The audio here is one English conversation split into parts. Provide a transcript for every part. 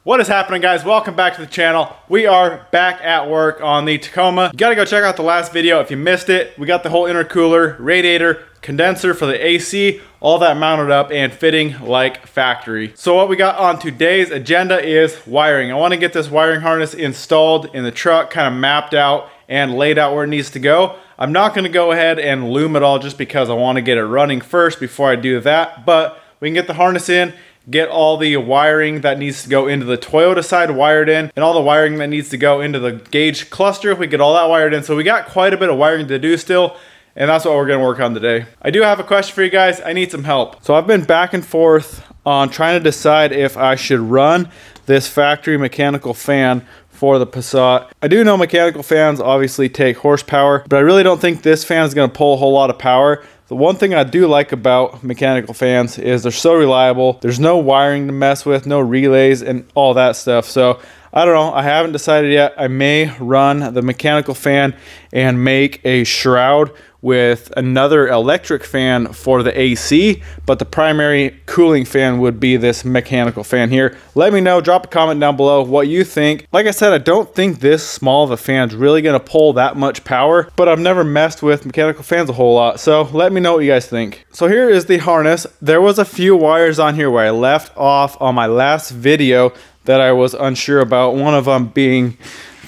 What is happening, guys? Welcome back to the channel. We are back at work on the Tacoma. You gotta go check out the last video if you missed it. We got the whole intercooler, radiator, condenser for the AC, all that mounted up and fitting like factory. So what we got on today's agenda is wiring. I wanna get this wiring harness installed in the truck, kind of mapped out and laid out where it needs to go. I'm not gonna go ahead and loom it all just because I wanna get it running first before I do that, but we can get the harness in, get all the wiring that needs to go into the Toyota side wired in, and all the wiring that needs to go into the gauge cluster. We get all that wired in. So we got quite a bit of wiring to do still, and that's what we're gonna work on today. I do have a question for you guys. I need some help. So I've been back and forth on trying to decide if I should run this factory mechanical fan for the Passat. I do know mechanical fans obviously take horsepower, but I really don't think this fan is gonna pull a whole lot of power. The one thing I do like about mechanical fans is they're so reliable. There's no wiring to mess with, no relays and all that stuff. So I don't know, I haven't decided yet. I may run the mechanical fan and make a shroud with another electric fan for the AC, but the primary cooling fan would be this mechanical fan here. Let me know, drop a comment down below what you think. Like I said, I don't think this small of a fan is really gonna pull that much power, but I've never messed with mechanical fans a whole lot, so let me know what you guys think. So here is the harness. There was a few wires on here where I left off on my last video that I was unsure about. One of them being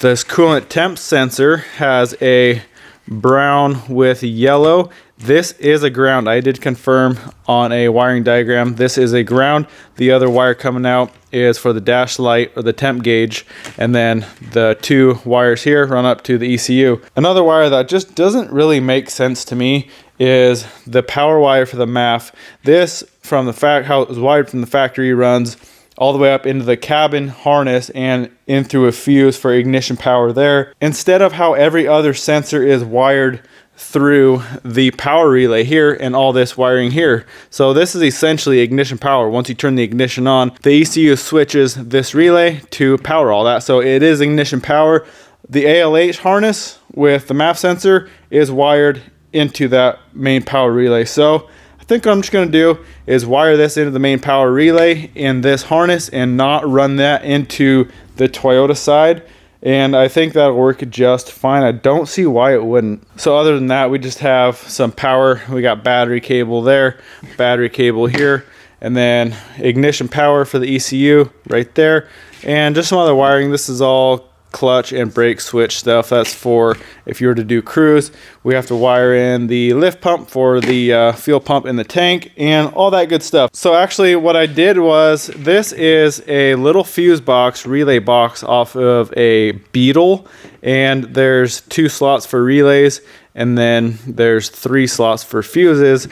this coolant temp sensor has a brown with yellow. This is a ground. I did confirm on a wiring diagram. This is a ground. The other wire coming out is for the dash light or the temp gauge. And then the two wires here run up to the ECU. Another wire that just doesn't really make sense to me is the power wire for the MAF. This, from the fact how it was wired from the factory, runs all the way up into the cabin harness and in through a fuse for ignition power there, instead of how every other sensor is wired through the power relay here and all this wiring here. So this is essentially ignition power. Once you turn the ignition on, the ECU switches this relay to power all that. So it is ignition power. The ALH harness with the MAF sensor is wired into that main power relay. So I think what I'm just going to do is wire this into the main power relay in this harness and not run that into the Toyota side. And I think that'll work just fine. I don't see why it wouldn't. So other than that, we just have some power. We got battery cable there, battery cable here, and then ignition power for the ECU right there. And just some other wiring. This is all clutch and brake switch stuff. That's for if you were to do cruise. We have to wire in the lift pump for the fuel pump in the tank and all that good stuff. So actually what I did was, this is a little fuse box, relay box off of a Beetle, and there's 2 slots for relays and then there's 3 slots for fuses.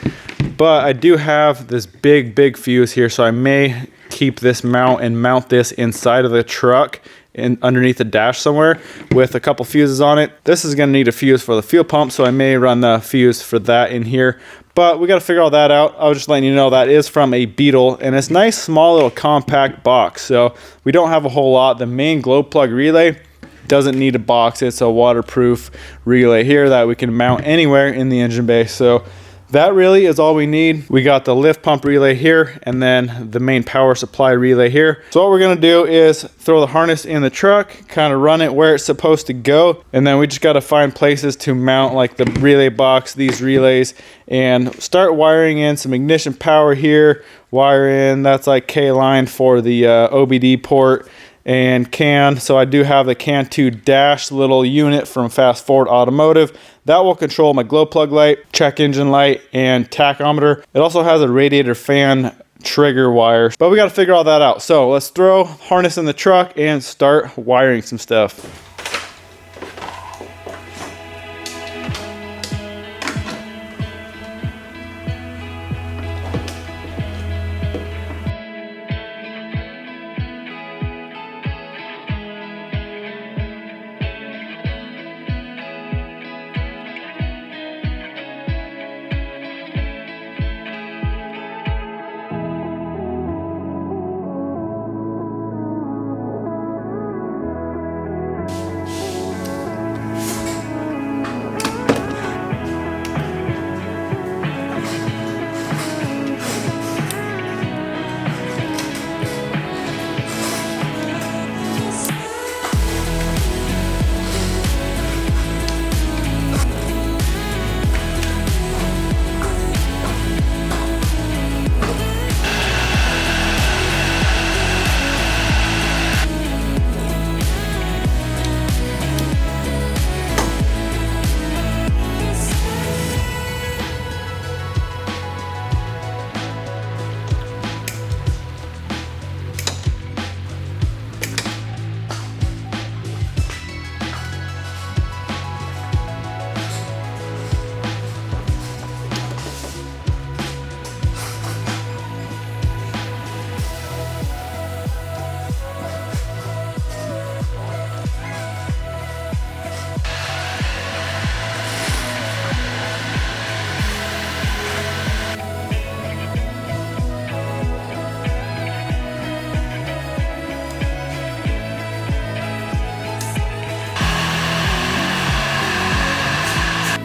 But I do have this big fuse here, so I may keep this mount and mount this inside of the truck and underneath the dash somewhere with a couple fuses on it. This is gonna need a fuse for the fuel pump, so I may run the fuse for that in here. But we gotta figure all that out. I was just letting you know that is from a Beetle, and it's nice, small little compact box. So we don't have a whole lot. The main glow plug relay doesn't need a box. It's a waterproof relay here that we can mount anywhere in the engine bay. So that really is all we need. We got the lift pump relay here and then the main power supply relay here. So what we're gonna do is throw the harness in the truck, kind of run it where it's supposed to go, and then we just gotta find places to mount like the relay box, these relays, and start wiring in some ignition power here, wire in, that's like K-line for the OBD port, and CAN. So I do have the CAN 2 dash little unit from Fast Forward Automotive. That will control my glow plug light, check engine light, and tachometer. It also has a radiator fan trigger wire, but we got to figure all that out. So let's throw harness in the truck and start wiring some stuff.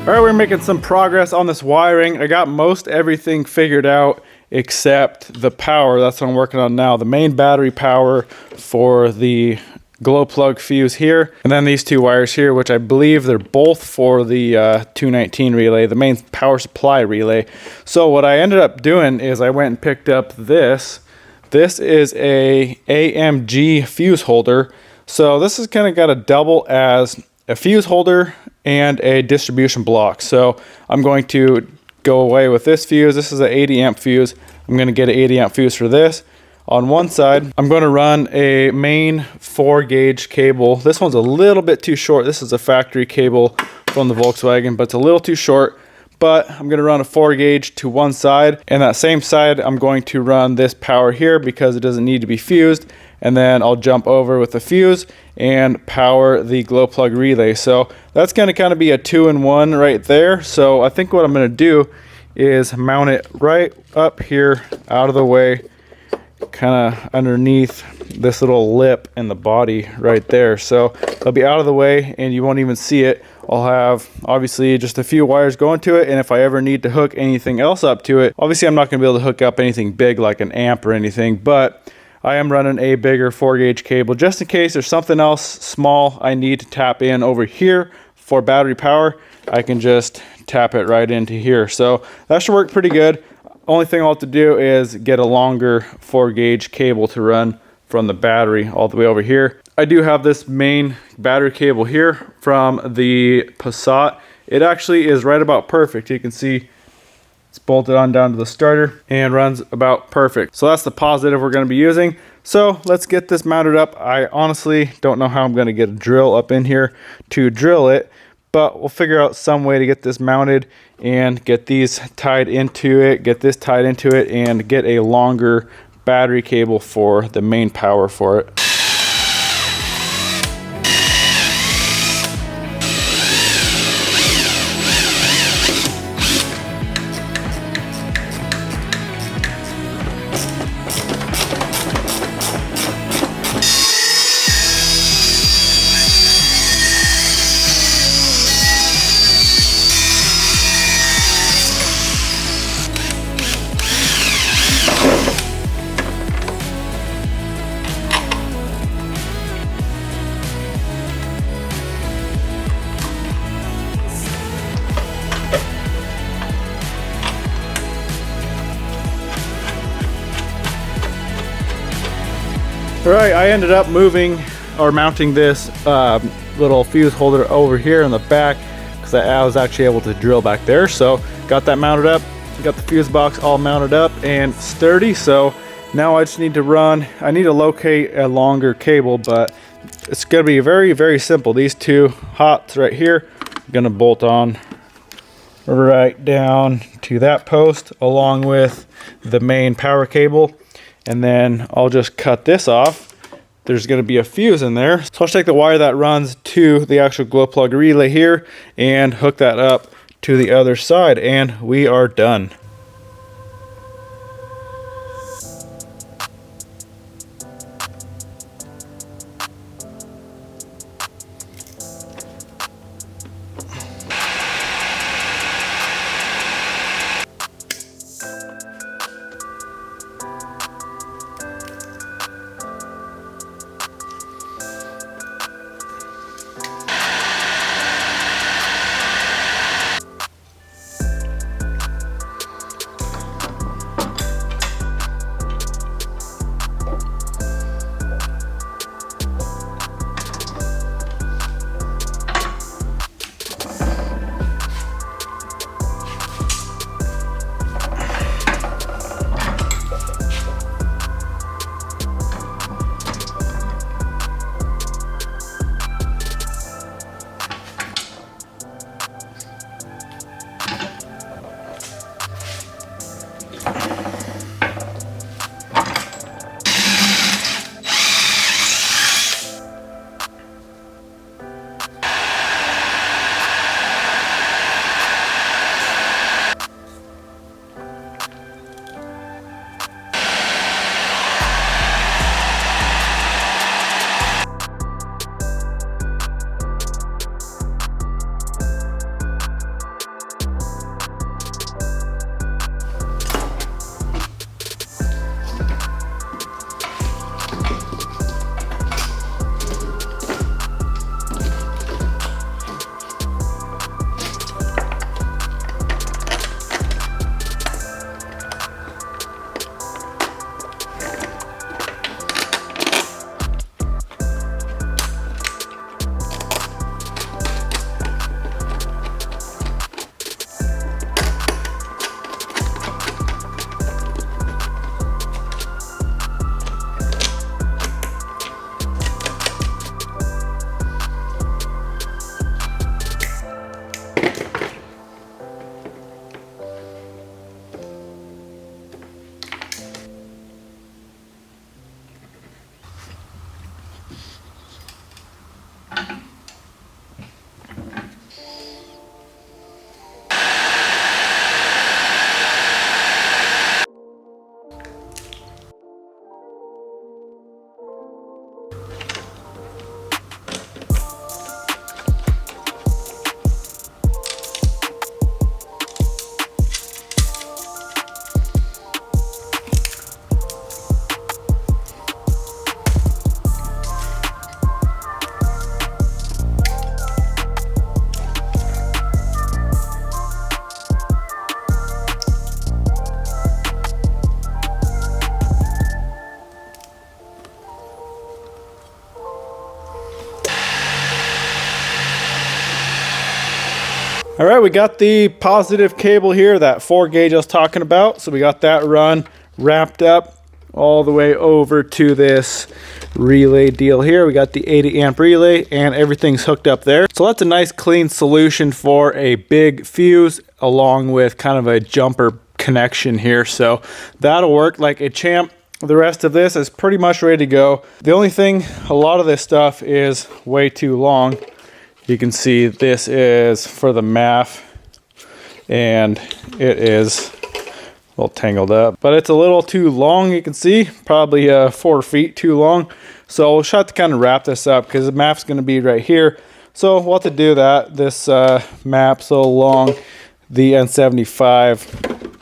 All right, we're making some progress on this wiring. I got most everything figured out except the power. That's what I'm working on now. The main battery power for the glow plug fuse here, and then these two wires here, which I believe they're both for the 219 relay, the main power supply relay. So what I ended up doing is I went and picked up this. This is a AMG fuse holder. So this is kind of got to double as a fuse holder and a distribution block. So I'm going to go away with this fuse. This is an 80 amp fuse. I'm going to get an 80 amp fuse for this. On one side, I'm going to run a main 4 gauge cable. This one's a little bit too short. This is a factory cable from the Volkswagen, but it's a little too short. But I'm going to run a 4 gauge to one side, and that same side I'm going to run this power here because it doesn't need to be fused, and then I'll jump over with the fuse and power the glow plug relay. So that's going to kind of be a 2-in-1 right there. So I think what I'm going to do is mount it right up here out of the way, kind of underneath this little lip in the body right there. So it'll be out of the way and you won't even see it. I'll have obviously just a few wires going to it, and if I ever need to hook anything else up to it, obviously I'm not going to be able to hook up anything big like an amp or anything, but I am running a bigger 4 gauge cable just in case there's something else small I need to tap in over here for battery power. I can just tap it right into here. So that should work pretty good. Only thing I'll have to do is get a longer 4 gauge cable to run from the battery all the way over here. I do have this main battery cable here from the Passat. It actually is right about perfect. You can see it's bolted on down to the starter and runs about perfect. So that's the positive we're going to be using. So let's get this mounted up. I honestly don't know how I'm going to get a drill up in here to drill it, but we'll figure out some way to get this mounted and get these tied into it, get this tied into it, and get a longer battery cable for the main power for it. All right, I ended up moving or mounting this little fuse holder over here in the back because I was actually able to drill back there. So got that mounted up, got the fuse box all mounted up and sturdy. So now I just need to I need to locate a longer cable, but it's gonna be very, very simple. These two hots right here, I'm gonna bolt on right down to that post along with the main power cable. And then I'll just cut this off. There's going to be a fuse in there. So I'll just take the wire that runs to the actual glow plug relay here and hook that up to the other side, and we are done. All right, we got the positive cable here, that 4 gauge I was talking about. So we got that run wrapped up all the way over to this relay deal here. We got the 80 amp relay and everything's hooked up there. So that's a nice clean solution for a big fuse along with kind of a jumper connection here. So that'll work like a champ. The rest of this is pretty much ready to go. The only thing, a lot of this stuff is way too long. You can see this is for the MAF and it is a little tangled up, but it's a little too long. You can see probably 4 feet too long. So we'll have to kind of wrap this up because the MAF's going to be right here. So we'll have to do that. This MAP so long, the N75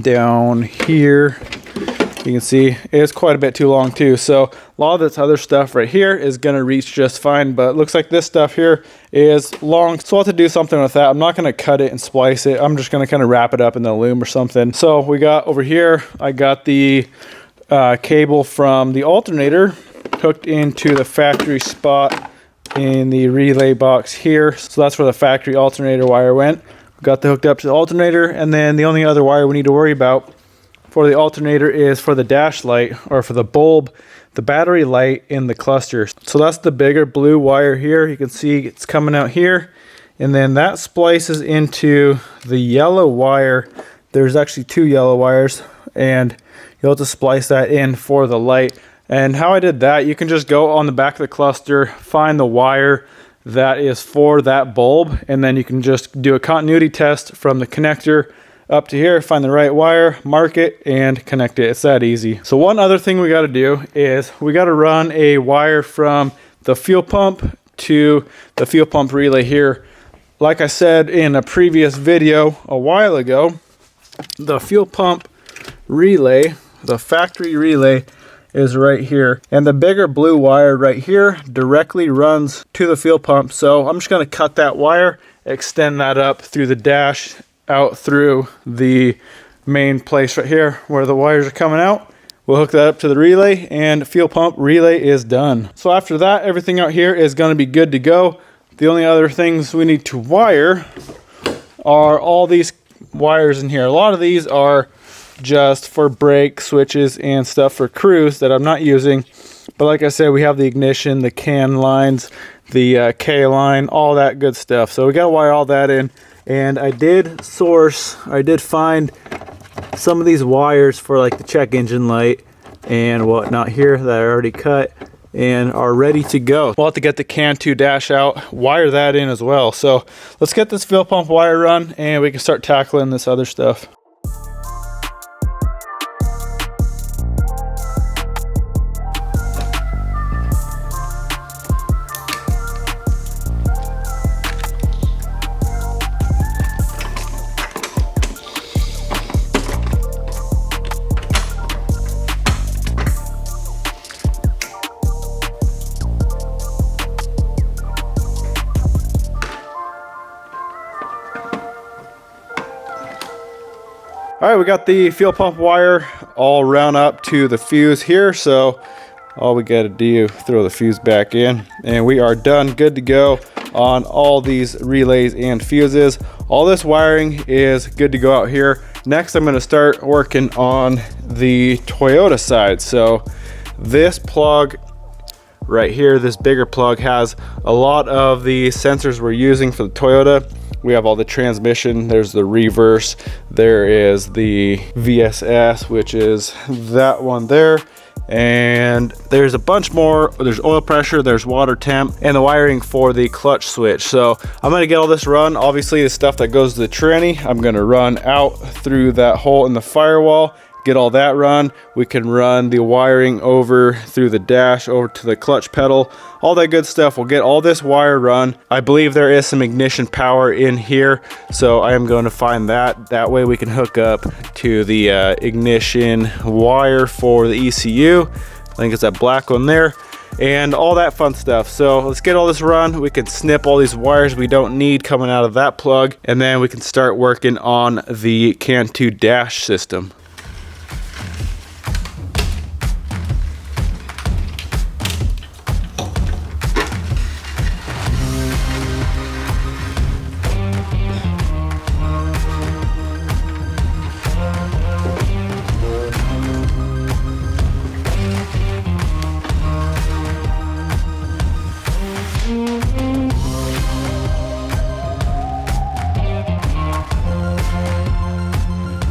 down here. You can see it's quite a bit too long too. So a lot of this other stuff right here is going to reach just fine, but it looks like this stuff here is long. So I'll have to do something with that. I'm not going to cut it and splice it. I'm just going to kind of wrap it up in the loom or something. So we got over here, I got the cable from the alternator hooked into the factory spot in the relay box here. So that's where the factory alternator wire went. We got the hooked up to the alternator, and then the only other wire we need to worry about for the alternator is for the dash light, or for the bulb, the battery light in the cluster. So that's the bigger blue wire here. You can see it's coming out here, and then that splices into the yellow wire. There's actually 2 yellow wires, and you'll have to splice that in for the light. And how I did that, you can just go on the back of the cluster, find the wire that is for that bulb, and then you can just do a continuity test from the connector up to here, find the right wire, mark it, and connect it. It's that easy. So one other thing we got to do is we got to run a wire from the fuel pump to the fuel pump relay here. Like I said in a previous video a while ago, the fuel pump relay, the factory relay, is right here, and the bigger blue wire right here directly runs to the fuel pump. So I'm just going to cut that wire, extend that up through the dash, out through the main place right here where the wires are coming out. We'll hook that up to the relay, and fuel pump relay is done. So after that, everything out here is going to be good to go. The only other things we need to wire are all these wires in here. A lot of these are just for brake switches and stuff for cruise that I'm not using. But like I said, we have the ignition, the CAN lines, the K line, all that good stuff. So we got to wire all that in. And I did find some of these wires for like the check engine light and whatnot here that I already cut and are ready to go. We'll have to get the CAN 2 dash out, wire that in as well. So let's get this fuel pump wire run and we can start tackling this other stuff. All right, we got the fuel pump wire all round up to the fuse here. So all we got to do, throw the fuse back in, and we are done, good to go on all these relays and fuses. All this wiring is good to go out here. Next, I'm going to start working on the Toyota side. So this plug right here, this bigger plug, has a lot of the sensors we're using for the Toyota. We have all the transmission, there's the reverse, there is the VSS, which is that one there, and there's a bunch more. There's oil pressure, there's water temp, and the wiring for the clutch switch. So I'm gonna get all this run. Obviously the stuff that goes to the tranny, I'm gonna run out through that hole in the firewall, get all that run. We can run the wiring over through the dash over to the clutch pedal, all that good stuff. We'll get all this wire run. I believe there is some ignition power in here, so I am going to find that. That way we can hook up to the ignition wire for the ECU. I think it's that black one there, and all that fun stuff. So let's get all this run. We can snip all these wires we don't need coming out of that plug, and then we can start working on the CAN 2 dash system.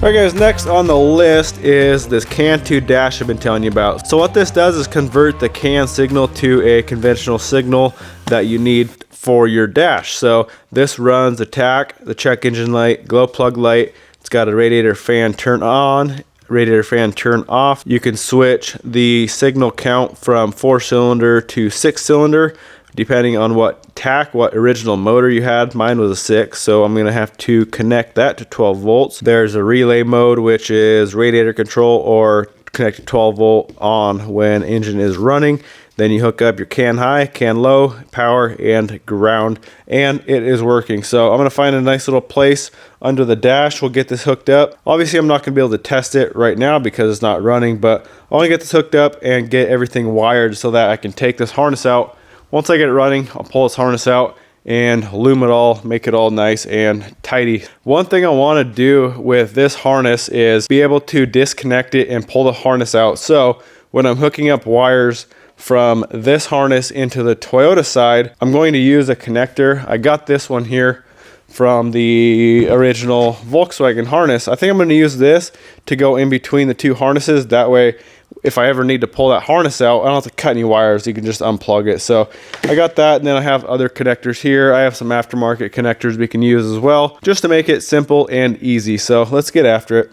Alright guys, next on the list is this CAN 2 dash I've been telling you about. So what this does is convert the CAN signal to a conventional signal that you need for your dash. So this runs the TAC, the check engine light, glow plug light. It's got a radiator fan turn on, radiator fan turn off. You can switch the signal count from 4-cylinder to 6-cylinder depending on what TAC, what original motor you had. Mine was a 6, so I'm gonna have to connect that to 12 volts. There's a relay mode, which is radiator control or connect 12 volt on when engine is running. Then you hook up your CAN high, CAN low, power, and ground, and it is working. So I'm gonna find a nice little place under the dash. We'll get this hooked up. Obviously, I'm not gonna be able to test it right now because it's not running, but I wanna get this hooked up and get everything wired so that I can take this harness out. Once I get it running, I'll pull this harness out and loom it all, make it all nice and tidy. One thing I want to do with this harness is be able to disconnect it and pull the harness out. So when I'm hooking up wires from this harness into the Toyota side, I'm going to use a connector. I got this one here from the original Volkswagen harness. I think I'm going to use this to go in between the two harnesses. That way, if I ever need to pull that harness out, I don't have to cut any wires. You can just unplug it. So I got that, and then I have other connectors here. I have some aftermarket connectors we can use as well, just to make it simple and easy. So let's get after it.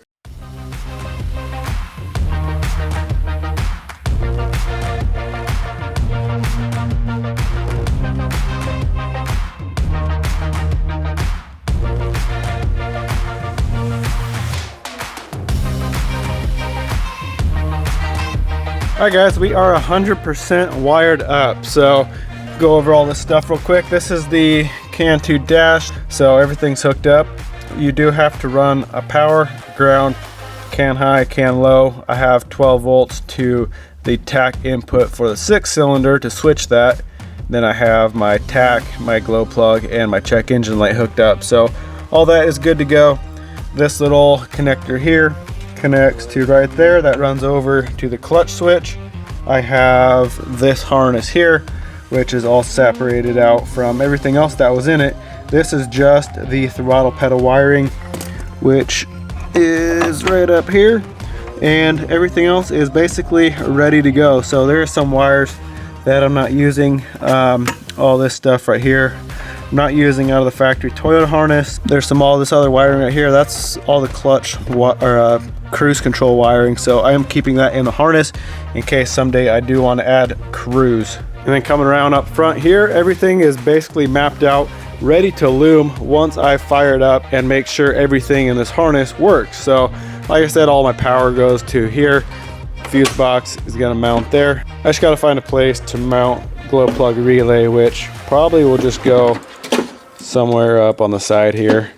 Alright guys, we are 100% wired up. So go over all this stuff real quick. This is the CAN 2 dash, so everything's hooked up. You do have to run a power, ground, CAN high, CAN low. I have 12 volts to the TAC input for the 6-cylinder to switch that. Then I have my TAC, my glow plug, and my check engine light hooked up. So all that is good to go. This little connector here connects to right there. That runs over to the clutch switch. I have this harness here, which is all separated out from everything else that was in it. This is just the throttle pedal wiring, which is right up here, and everything else is basically ready to go. So there are some wires that I'm not using. All this stuff right here, I'm not using out of the factory Toyota harness. There's all this other wiring right here. That's all the clutch cruise control wiring. So I am keeping that in the harness in case someday I do want to add cruise. And then coming around up front here, everything is basically mapped out, ready to loom once I fire it up and make sure everything in this harness works. So like I said, all my power goes to here. Fuse box is gonna mount there. I just gotta find a place to mount glow plug relay, which probably will just go somewhere up on the side here,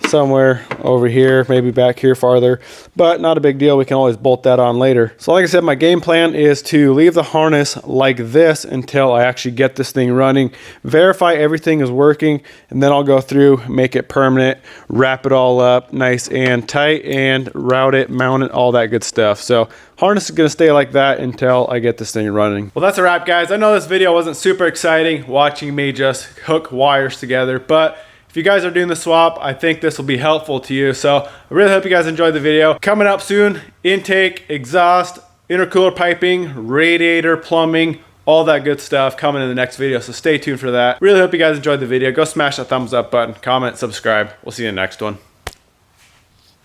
somewhere over here, maybe back here farther, but not a big deal. We can always bolt that on later. So like I said, my game plan is to leave the harness like this until I actually get this thing running, verify everything is working, and then I'll go through, make it permanent, wrap it all up nice and tight, and route it, mount it, all that good stuff. So harness is going to stay like that until I get this thing running. Well, that's a wrap, guys. I know this video wasn't super exciting watching me just hook wires together, but if you guys are doing the swap, I think this will be helpful to you. So I really hope you guys enjoyed the video. Coming up soon, intake, exhaust, intercooler piping, radiator, plumbing, all that good stuff coming in the next video. So stay tuned for that. Really hope you guys enjoyed the video. Go smash that thumbs up button, comment, subscribe. We'll see you in the next one.